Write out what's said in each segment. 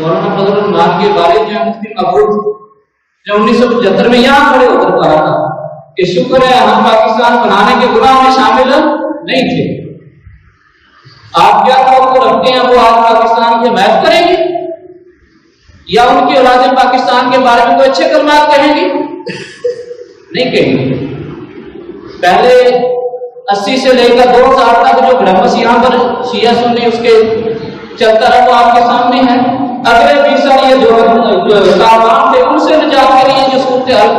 مولانا فضل الرحمان کے والد جو مفتی محبوب جو 1975 میں یہاں کھڑے ہو کر کہا تھا کہ شکر ہے ہم پاکستان بنانے کے گناہ میں شامل نہیں تھے. آپ کیا توقع رکھتے ہیں وہ آج پاکستان کی حمایت کریں گے یا ان کی اولادیں پاکستان کے بارے میں کوئی اچھے کلمات کہیں گی؟ نہیں کہیں گے. پہلے 80 سے لے کر 2000 تک جو گھڑمس یہاں پر شیعہ سنی اس کے چلتا رہا وہ آپ کے سامنے ہے. اگلے 20 سال یہ جو کاروان تھے ان سے نجات کے لیے جو صورتحال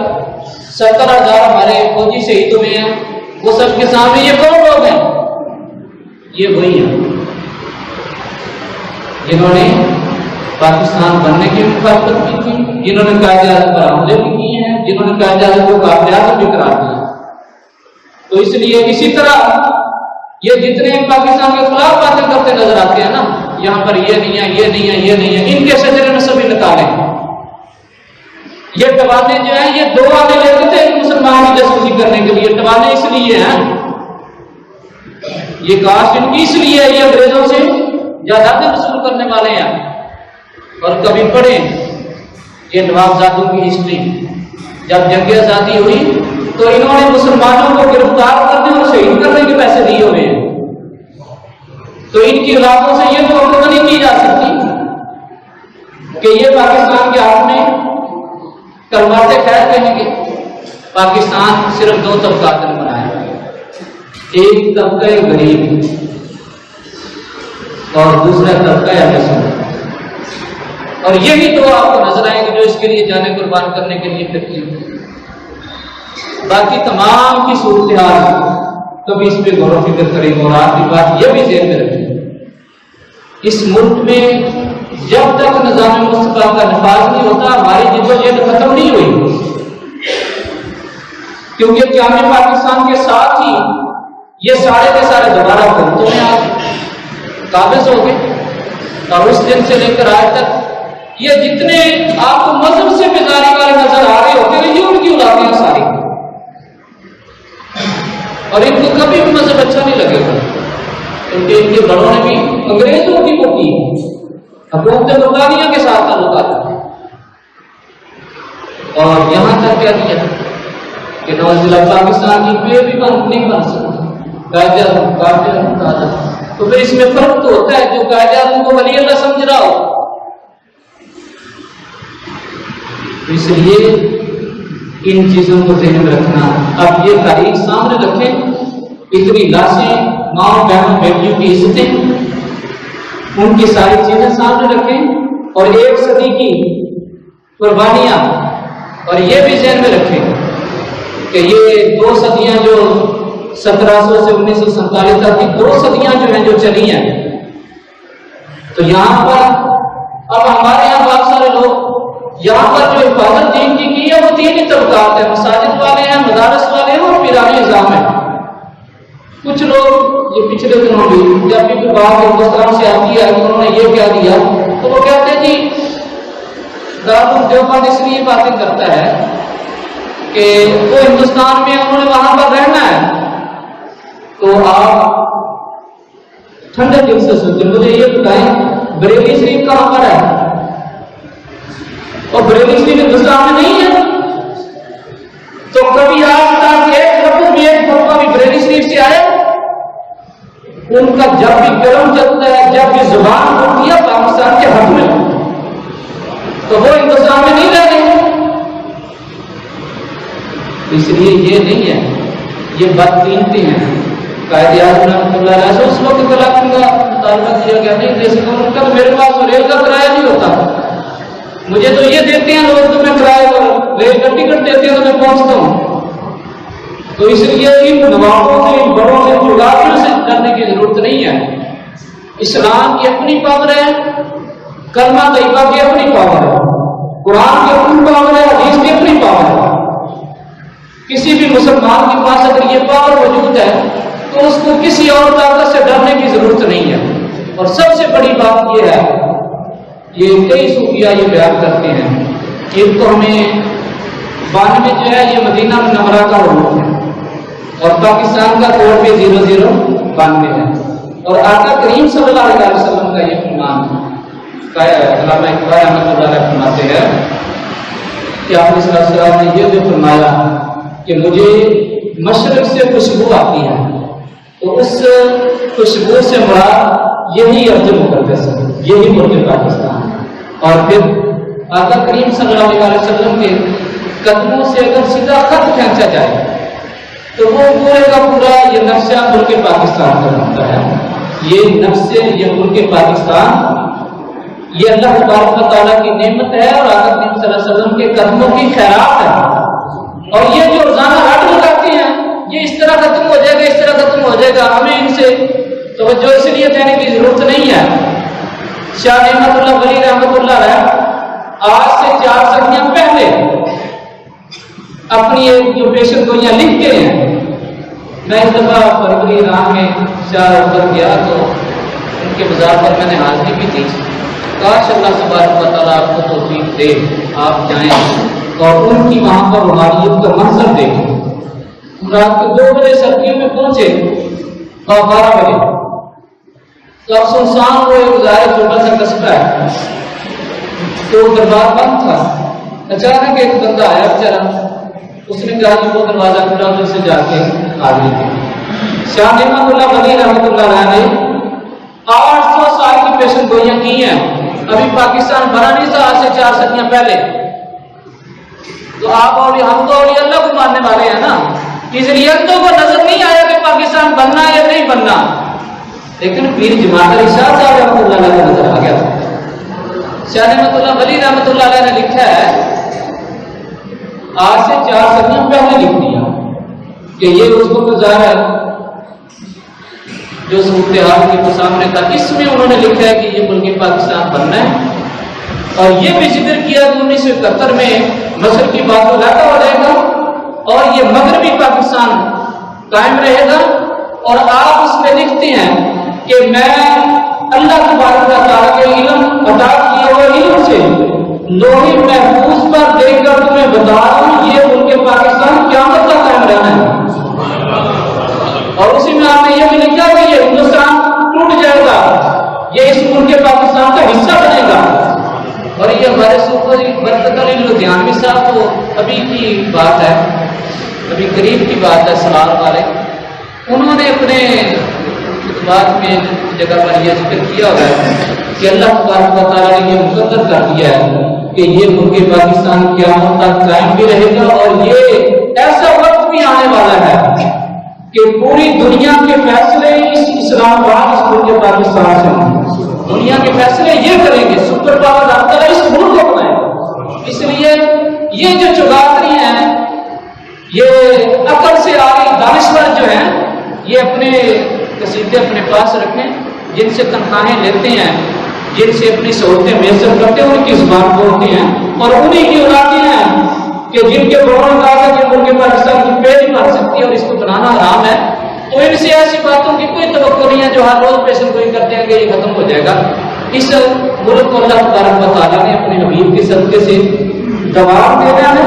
70,000 ہمارے فوجی شہید ہوئے ہیں وہ سب کے سامنے. یہ کون لوگ ہیں؟ یہ وہی ہیں جنہوں نے پاکستان بننے کی مخالفت کی تھی, جنہوں نے قائد اعظم پر حملے بھی کیے ہیں, جنہوں نے قائد اعظم کو قائد اعظم بھی قرار دیا. تو اس لیے اسی طرح یہ جتنے پاکستان کے خلاف باتیں کرتے نظر آتے ہیں نا, یہاں پر یہ نہیں ہے, یہ نہیں ہے, یہ نہیں ہے, ان کے شجرے میں سبھی نکالیں. یہ ٹوانے جو ہیں یہ 2 آنے لیتے تھے مسلمان کی جاسوسی کرنے کے لیے. ٹوانے اس لیے ہیں, یہ کاسٹ ان کی اس لیے ہے, یہ انگریزوں سے جائیدادیں وصول کرنے والے ہیں. اور کبھی پڑھیں یہ نوابزادوں کی ہسٹری, جب جنگ آزادی ہوئی تو انہوں نے مسلمانوں کو گرفتار کرنے اور شہید کرنے کے پیسے دیے ہوئے ہیں. تو ان کی اولادوں سے یہ توقع نہیں کی جا سکتی کہ یہ پاکستان کے ہاتھ میں کلمات خیر کہیں گے. پاکستان صرف 2 طبقات نے بنایا, ایک طبقہ غریب اور دوسرا طبقہ اہل سنت. اور یہی تو آپ کو نظر آئے گی جو اس کے لیے جانے قربان کرنے کے لیے پھرتی ہے. باقی تمام کی صورتحال کبھی اس پہ غور و فکر کریں گے. اور آخری بات یہ بھی ذہن میں رکھیں, اس ملک میں جب تک نظام مصطفیٰ کا نفاذ نہیں ہوتا ہماری جدوجہد ختم نہیں ہوئی. کیونکہ قیام پاکستان کے ساتھ ہی یہ سارے کے سارے دوبارہ حکومتوں میں قابض ہو گئے. اور اس دن سے لے کر آج تک یہ جتنے آپ کو مذہب سے بیزاری والے نظر آ رہے ہوتے ہیں یہ ان کی اولادیں ساری, اور ان کو کبھی بھی مذہب اچھا نہیں لگے گا کیونکہ ان کے بڑوں نے بھی انگریزوں کی وہ کی, حکومت برطانیہ کے ساتھ تعلقات ہیں. اور یہاں تک کیا دیا کہ نواز پاکستان کی کوئی بھی بند نہیں بن سکتا, قائد اعظم کہا تھا. تو پھر اس میں فرق تو ہوتا ہے, جو قائد اعظم کو ولی اللہ سمجھ رہا ہو. اس لیے ان چیزوں کو ذہن میں رکھنا. اب یہ تاریخ سامنے رکھیں, اتنی لاشیں, ماں بہنوں بیٹیوں کی عزتیں, ان کی ساری چیزیں سامنے رکھیں, اور 1 صدی کی قربانیاں, اور یہ بھی ذہن میں رکھیں کہ یہ 2 صدیاں جو 1700 سے 1947 تک کی 2 صدیاں جو ہیں جو چلی ہیں, تو یہاں پر اب ہمارے یہاں بہت سارے لوگ یہاں پر جو حفاظت دین کی ہے وہ 3 ہی طبقات ہیں, مساجد والے ہیں, مدارس والے ہیں اور پیرانی نظام ہے. کچھ لوگ یہ پچھلے دنوں بھی جب بھی بات ہندوستان سے آتی ہے انہوں نے یہ کہہ دیا تو وہ کہتے ہیں جی دارالدیوبند اس لیے باتیں کرتا ہے کہ وہ ہندوستان میں انہوں نے وہاں پر رہنا ہے. تو آپ ٹھنڈے دل سے سوچیں, مجھے یہ بتائیں بریلی شریف کہاں پر ہے؟ اور بریلی شریف ہندوستان میں نہیں ہے. تو کبھی آج تک ایک لفظ بھی ایک خطبہ بھی بریلی شریف سے آئے؟ ان کا جب بھی قلم چلتا ہے, جب بھی زبان ہوتی ہے پاکستان کے حق میں, تو وہ ہندوستان میں نہیں رہ گئے. اس لیے یہ نہیں ہے, یہ بدقیمتی ہیں. قائد اعظم رحمۃ اللہ علیہ سے اس وقت کلاکوں کا مطالبہ کیا گیا نہیں جیسے ان کا میرے پاس ریل کا کرایہ نہیں ہوتا, مجھے تو یہ دیتے ہیں لوگ تو میں کرایہ اور ریل کا ٹکٹ دیتے ہیں تو میں پہنچتا ہوں. تو اس لیے ان نوابوں سے, ان بڑوں سے, چڑھاووں سے ڈرنے کی ضرورت نہیں ہے. اسلام کی اپنی پاور ہے, کلمہ طیبہ کی اپنی پاور ہے, قرآن کی اپنی پاور ہے, حدیث کی اپنی پاور ہے. کسی بھی مسلمان کے پاس اگر یہ پاور موجود ہے تو اس کو کسی اور طاقت سے ڈرنے کی ضرورت نہیں ہے. اور سب سے بڑی بات یہ ہے, یہ کئی صوفیہ یہ بیان کرتے ہیں کہ ان کو ہمیں 92 جو ہے یہ مدینہ منورہ کا حروف ہے اور پاکستان کا کوڈ بھی 0092 ہے, اور آقا کریم صلی اللہ علیہ وسلم کا یہ فرمان ہے علامہ اقبال رحمۃ اللہ علیہ فرماتے ہیں کہ آپ صلی اللہ علیہ وسلم نے یہ جو فرمایا کہ مجھے مشرق سے خوشبو آتی ہے، تو اس خوشبو سے مراد یہی ارض مقدس ہے، یہی ملک پاکستان ہے۔ اور پھر آقا کریم صلی اللہ علیہ وسلم کے قدموں سے اگر سیدھا خط کھینچا جائے تو وہ پورے کا پورا یہ نقشہ ملک پاکستان کا بنتا ہے۔ یہ نقشے، یہ ملک پاکستان، یہ اللہ تبارک و تعالیٰ کی نعمت ہے اور آقا کریم صلی اللہ علیہ وسلم کے قدموں کی خیرات ہے۔ اور یہ جو روزانہ رٹ لگاتے ہیں یہ اس طرح ختم ہو جائے گا، اس طرح ختم ہو جائے گا، ہمیں ان سے توجہ اس لیے دینے کی ضرورت نہیں ہے۔ شاہ نعمت اللہ ولی رحمۃ اللہ علیہ آج سے 4 صدیاں پہلے اپنی ایک جو پیشن گوئیاں لکھتے ہیں۔ میں اس دفعہ فروری رام میں شاہ پر گیا تو ان کے مزار پر میں نے حاضری بھی دی۔ کاش اللہ تبارک و تعالیٰ آپ کو توفیق دے، آپ جائیں اور ان کی وہاں پر روحانیت کا منظر دیکھیں۔ رات کے 2 بجے سردیوں میں پہنچے اور 12 بجے تو اب سنسان وہ ایک ظاہر چھوٹا سا قصبہ ہے، تو دربار بند تھا۔ اچانک ایک بندہ آیا بیچارا، اس نے کہا کہ وہ دروازہ کھلا، تو سے جا کے حاضری دی۔ شاہ نعمت اللہ ولی رحمۃ اللہ علیہ نے 800 سال کی پیشن گوئیاں کی ہیں، ابھی پاکستان بنا نہیں تھا آج سے 4 صدیاں پہلے۔ تو آپ اور ہم تو اولیاء اللہ کو ماننے والے ہیں نا، اس لیے تو کو نظر نہیں آیا کہ پاکستان بننا یا نہیں بننا، لیکن پیر جماعت ارشاد صاحب رحمۃ اللہ علیہ کو نظر آ گیا۔ شاہ نعمت اللہ ولی رحمۃ اللہ علیہ نے لکھا ہے، آج سے 4 صدیاں پہلے لکھ دیا کہ یہ اس کو ظاہر ہے جو صورتحال کے سامنے تھا، اس میں انہوں نے لکھا ہے کہ یہ ملک پاکستان بننا ہے۔ اور یہ بھی ذکر کیا کہ 1971 میں مصر کی بات کو علاقہ ہو جائے گا اور یہ مغربی پاکستان قائم رہے گا۔ اور آپ اس میں لکھتے ہیں کہ میں اللہ تبارک و تعالیٰ کے علم عطا کیے ہوئے علم سے لوہے محفوظ پر دیکھ کر تمہیں بتا دوں یہ ملک پاکستان قیامت تک قائم رہنا ہے۔ اور اسی میں آپ نے یہ بھی لکھا کہ یہ ہندوستان ٹوٹ جائے گا، یہ اس ملک پاکستان کا حصہ بنے گا۔ اور یہ ہمارے صوفہ جی برکت علی لدھیانوی صاحب کو ابھی کی بات ہے، ابھی قریب کی بات ہے، سلال والے، انہوں نے اپنے بات میں جگہ پر یہ ذکر کیا ہوا ہے کہ اللہ تبارک و تعالیٰ نے یہ مقرر کر دیا ہے کہ یہ ملک پاکستان قیامت تک قائم بھی رہے گا۔ اور یہ ایسا وقت بھی آنے والا ہے کہ پوری دنیا کے فیصلے اس اسلام آباد، اس ملک پاکستان سے ہوں گے۔ دنیا کے فیصلے یہ کریں گے، سپر پاور اللہ اس ملک کو بنائے گا۔ اس لیے یہ جو چگاتری ہیں، یہ عقل سے آگے دانشور جو ہیں، یہ اپنے قصیدے اپنے پاس رکھیں، جن سے تنخواہیں لیتے ہیں، جن سے اپنی سہولتیں میسر کرتے ہیں، ان کی زبان بولتے ہیں اور انہیں کی اولادیں ہیں کہ جن کے بڑوں کا کہ ملک پاکستان کی پیڑ بن سکتی ہے اور اس کو بنانا حرام ہے۔ تو ان سے ایسی باتوں کی کوئی توقع نہیں ہے جو ہر روز پیشن گوئی کرتے ہیں کہ یہ ختم ہو جائے گا۔ اس ملک کو اللہ تبارک و تعالیٰ نے اپنے حبیب کے صدقے سے دوام دینا ہے۔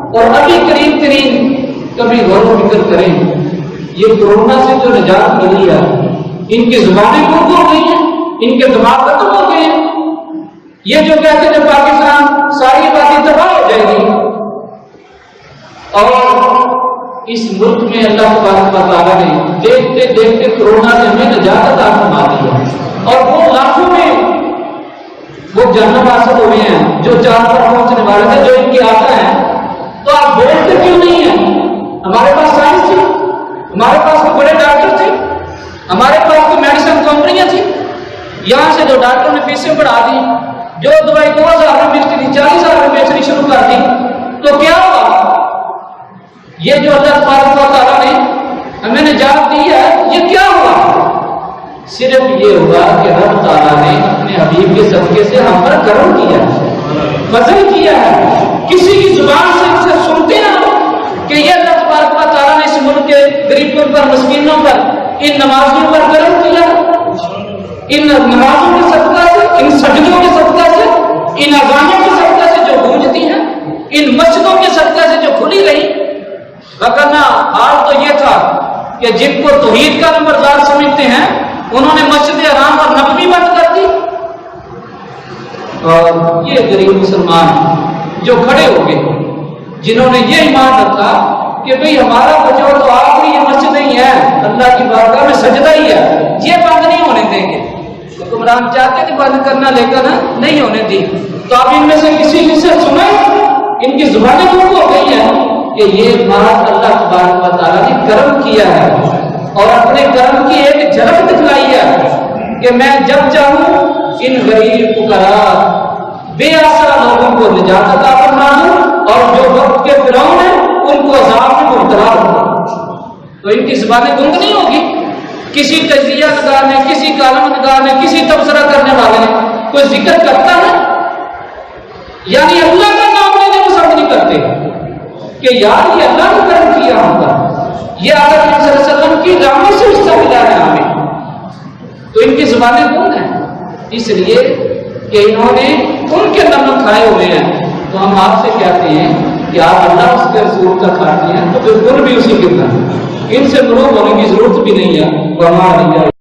اور ابھی قریب ترین کبھی غور و فکر کریں، یہ کورونا سے جو نجات ملی ہے، ان کی زبانیں گم ہو گئی ہیں، ان کے دماغ ختم ہو گئے ہیں۔ یہ جو کہتے ہیں کہ پاکستان ساری باتیں تباہ ہو جائے گی، اور اس ملک میں اللہ تبارک و تعالیٰ نے دیکھتے دیکھتے کورونا سے ہمیں نجات عطا فرما دی ہے۔ اور وہ لاکھوں میں وہ جنم حاصل ہوئے ہیں جو چاند پر پہنچنے والے تھے، جو ان کے آقا ہیں۔ تو آپ بولتے کیوں نہیں ہیں؟ ہمارے پاس سائنس تھی، ہمارے پاس کوئی بڑے ڈاکٹر تھے، ہمارے پاس کوئی میڈیسن کمپنیاں تھیں، یہاں سے جو ڈاکٹروں نے فیسیں بڑھا دی، جو دوائی 2000 میں ملتی تھی 40,000 میں بیچنی شروع کر دی، تو کیا ہوا؟ یہ جو اللہ تبارک و تعالیٰ نے ہمیں نجات دی ہے، یہ کیا ہوا؟ صرف یہ ہوا کہ رب تعالیٰ نے اپنے حبیب کے صدقے سے ہم پر کرم کیا ہے، فضل کیا ہے۔ کسی کی زبان سے اسے سنتے ہیں کہ یہ اللہ تبارک و تعالیٰ نے اس ملک کے غریبوں پر، مسکینوں پر، ان نمازیوں پر کرم کیا، ان نمازوں کے صدقہ سے، ان سجدوں کے صدقہ سے، ان اذانوں کے صدقہ سے جو گونجتی ہیں، ان مسجدوں کے صدقہ سے جو کھلی رہی۔ وگرنہ حال تو یہ تھا کہ جن کو توحید کا نمبردار سمجھتے ہیں، انہوں نے مسجد حرام اور نبوی بند کر دی۔ اور یہ غریب مسلمان جو کھڑے ہو گئے، جنہوں نے یہ ایمان رکھا کہ بھئی ہمارا بچاؤ تو آخری یہ مسجد نہیں ہے، اللہ کی بارگاہ میں سجدہ ہی ہے، یہ بند نہیں ہونے دیں گے۔ حکمران چاہتے تھے بند کرنا، لیکن نہیں ہونے دی۔ تو آپ ان میں سے کسی سے سنیں، ان کی زبانیں دور ہو گئی ہیں کہ یہ بات اللہ تبارک و تعالیٰ نے کرم کیا ہے اور اپنے کرم کی ایک جھلک دکھلائی ہے کہ میں جب چاہوں ان غریب فقراء بے آسرا لوگوں کو نجات عطا فرما دوں، اور جو وقت کے فرعون ہیں ان کو عذاب میں مبتلا ہوں۔ تو ان کی زبانیں گنگ نہیں ہوگی۔ کسی تجزیہ نگار نے، کسی کالم نگار نے، کسی تبصرہ کرنے والے نے کوئی ذکر کرتا ہے، یعنی اللہ کا نام لینے کو سمجھ نہیں کرتے کہ یار یہ اللہ نے کرم کیا ہوگا، یہ آقا صلی اللہ علیہ وسلم کی رحمت سے حصہ ملا ہے ہمیں۔ تو ان کی زبانیں گنگ ہیں، اس لیے کہ انہوں نے ان کے نمک کھائے ہوئے ہیں۔ تو ہم آپ سے کہتے ہیں کہ آپ اللہ اس کے رسول کا کھاتے ہیں تو بالکل بھی اسی کے طرح ان سے مروب ہونے کی ضرورت بھی نہیں ہے۔